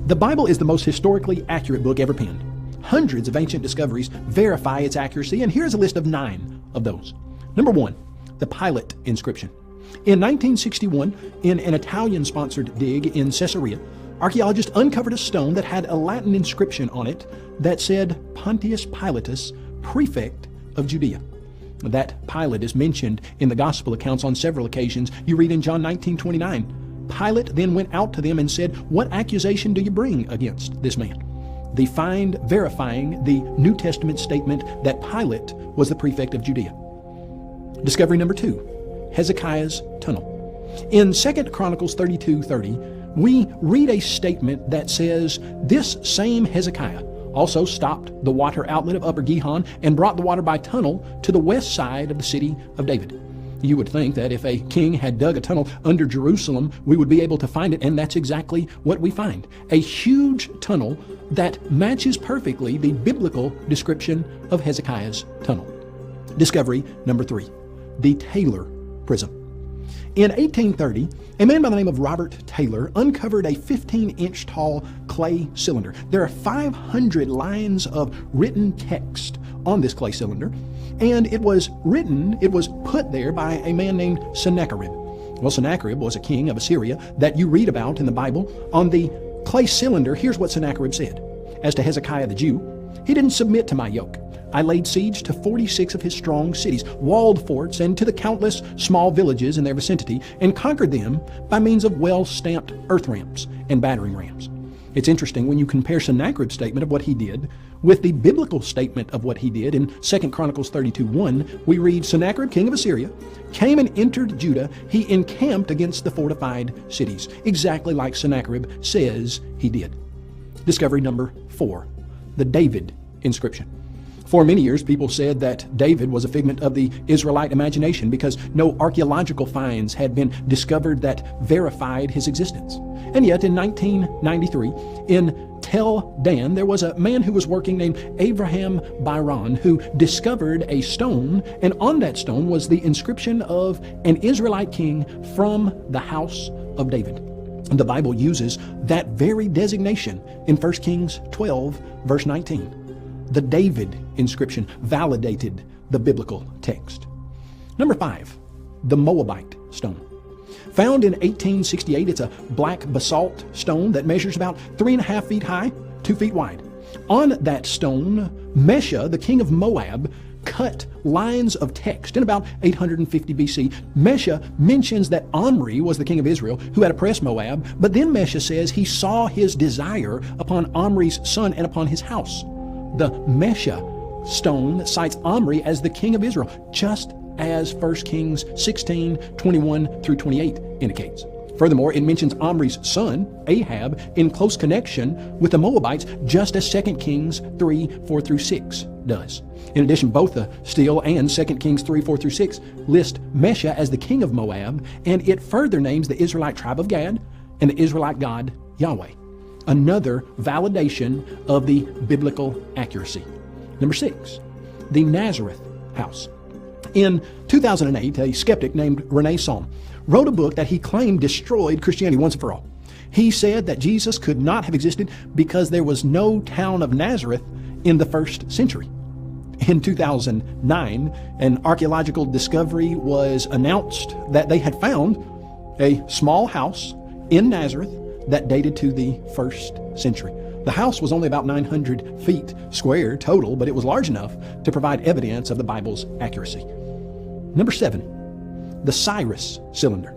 The Bible is the most historically accurate book ever penned. Hundreds of ancient discoveries verify its accuracy, and here's a list of 9 of those. Number 1, the Pilate inscription. In 1961, in an Italian-sponsored dig in Caesarea, archaeologists uncovered a stone that had a Latin inscription on it that said Pontius Pilatus, prefect of Judea. That Pilate is mentioned in the gospel accounts on several occasions. You read in John 19:29. Pilate then went out to them and said, "What accusation do you bring against this man?" The find verifying the New Testament statement that Pilate was the prefect of Judea. Discovery number 2, Hezekiah's tunnel. In 2 Chronicles 32:30, we read a statement that says, "This same Hezekiah also stopped the water outlet of Upper Gihon and brought the water by tunnel to the west side of the city of David." You would think that if a king had dug a tunnel under Jerusalem, we would be able to find it, and that's exactly what we find. A huge tunnel that matches perfectly the biblical description of Hezekiah's tunnel. Discovery number 3, the Taylor Prism. In 1830, a man by the name of Robert Taylor uncovered a 15-inch tall clay cylinder. There are 500 lines of written text on this clay cylinder, and it was put there by a man named Sennacherib. Well, Sennacherib was a king of Assyria that you read about in the Bible. On the clay cylinder, here's what Sennacherib said. As to Hezekiah the Jew, he didn't submit to my yoke. I laid siege to 46 of his strong cities, walled forts, and to the countless small villages in their vicinity, and conquered them by means of well-stamped earth ramps and battering rams. It's interesting when you compare Sennacherib's statement of what he did with the biblical statement of what he did. In 2 Chronicles 32:1, we read, Sennacherib, king of Assyria, came and entered Judah. He encamped against the fortified cities, exactly like Sennacherib says he did. Discovery number 4, the David inscription. For many years, people said that David was a figment of the Israelite imagination because no archaeological finds had been discovered that verified his existence. And yet, in 1993, in Tel Dan, there was a man who was working named Abraham Byron who discovered a stone, and on that stone was the inscription of an Israelite king from the house of David. The Bible uses that very designation in 1 Kings 12, verse 19. The David inscription validated the biblical text. Number 5, the Moabite stone. Found in 1868, it's a black basalt stone that measures about 3.5 feet high, 2 feet wide. On that stone, Mesha, the king of Moab, cut lines of text in about 850 BC. Mesha mentions that Omri was the king of Israel who had oppressed Moab, but then Mesha says he saw his desire upon Omri's son and upon his house. The Mesha stone cites Omri as the king of Israel, just as 1 Kings 16, 21 through 28 indicates. Furthermore, it mentions Omri's son, Ahab, in close connection with the Moabites, just as 2 Kings 3, 4 through 6 does. In addition, both the Steel and 2 Kings 3, 4 through 6 list Mesha as the king of Moab, and it further names the Israelite tribe of Gad and the Israelite God, Yahweh. Another validation of the biblical accuracy. Number 6, the Nazareth house. In 2008, a skeptic named Rene Salm wrote a book that he claimed destroyed Christianity once and for all. He said that Jesus could not have existed because there was no town of Nazareth in the 1st century. In 2009, an archaeological discovery was announced that they had found a small house in Nazareth that dated to the 1st century. The house was only about 900 feet square total, but it was large enough to provide evidence of the Bible's accuracy. Number 7, the Cyrus cylinder.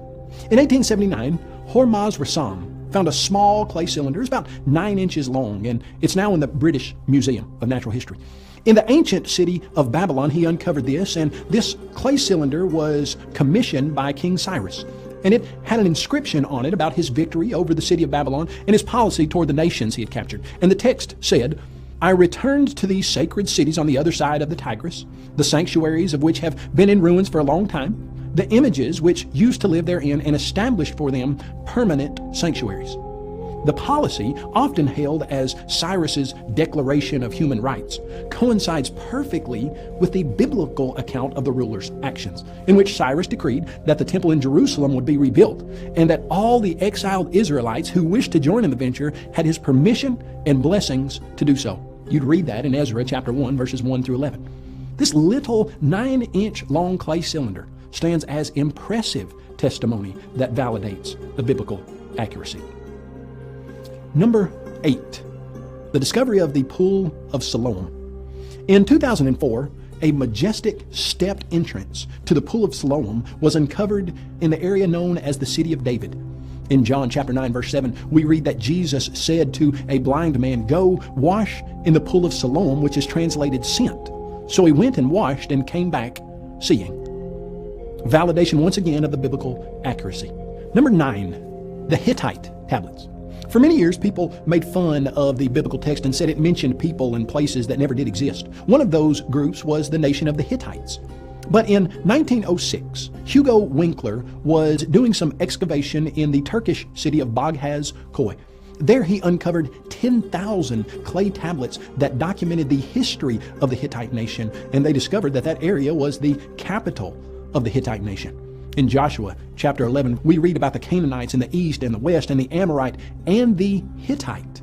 In 1879, Hormuz Rassam found a small clay cylinder. It's about 9 inches long, and it's now in the British Museum of Natural History. In the ancient city of Babylon, he uncovered this, and this clay cylinder was commissioned by King Cyrus. And it had an inscription on it about his victory over the city of Babylon and his policy toward the nations he had captured. And the text said, I returned to these sacred cities on the other side of the Tigris, the sanctuaries of which have been in ruins for a long time, the images which used to live therein, and established for them permanent sanctuaries. The policy, often hailed as Cyrus's Declaration of Human Rights, coincides perfectly with the biblical account of the ruler's actions, in which Cyrus decreed that the temple in Jerusalem would be rebuilt, and that all the exiled Israelites who wished to join in the venture had his permission and blessings to do so. You'd read that in Ezra chapter 1, verses 1 through 11. This little 9-inch long clay cylinder stands as impressive testimony that validates the biblical accuracy. Number 8, the discovery of the Pool of Siloam. In 2004, a majestic stepped entrance to the Pool of Siloam was uncovered in the area known as the City of David. In John chapter 9, verse 7, we read that Jesus said to a blind man, "Go wash in the Pool of Siloam," which is translated sent. So he went and washed and came back seeing. Validation once again of the biblical accuracy. Number 9, the Hittite tablets. For many years, people made fun of the biblical text and said it mentioned people and places that never did exist. One of those groups was the nation of the Hittites. But in 1906, Hugo Winkler was doing some excavation in the Turkish city of Bagaz-Koy. There he uncovered 10,000 clay tablets that documented the history of the Hittite nation, and they discovered that that area was the capital of the Hittite nation. In Joshua chapter 11, we read about the Canaanites in the east and the west, and the Amorite and the Hittite.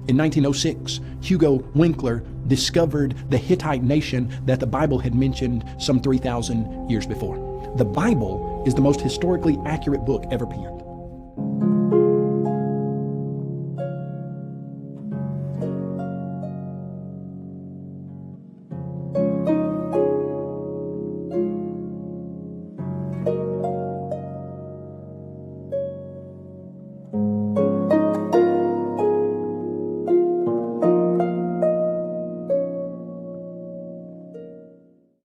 In 1906, Hugo Winkler discovered the Hittite nation that the Bible had mentioned some 3,000 years before. The Bible is the most historically accurate book ever penned.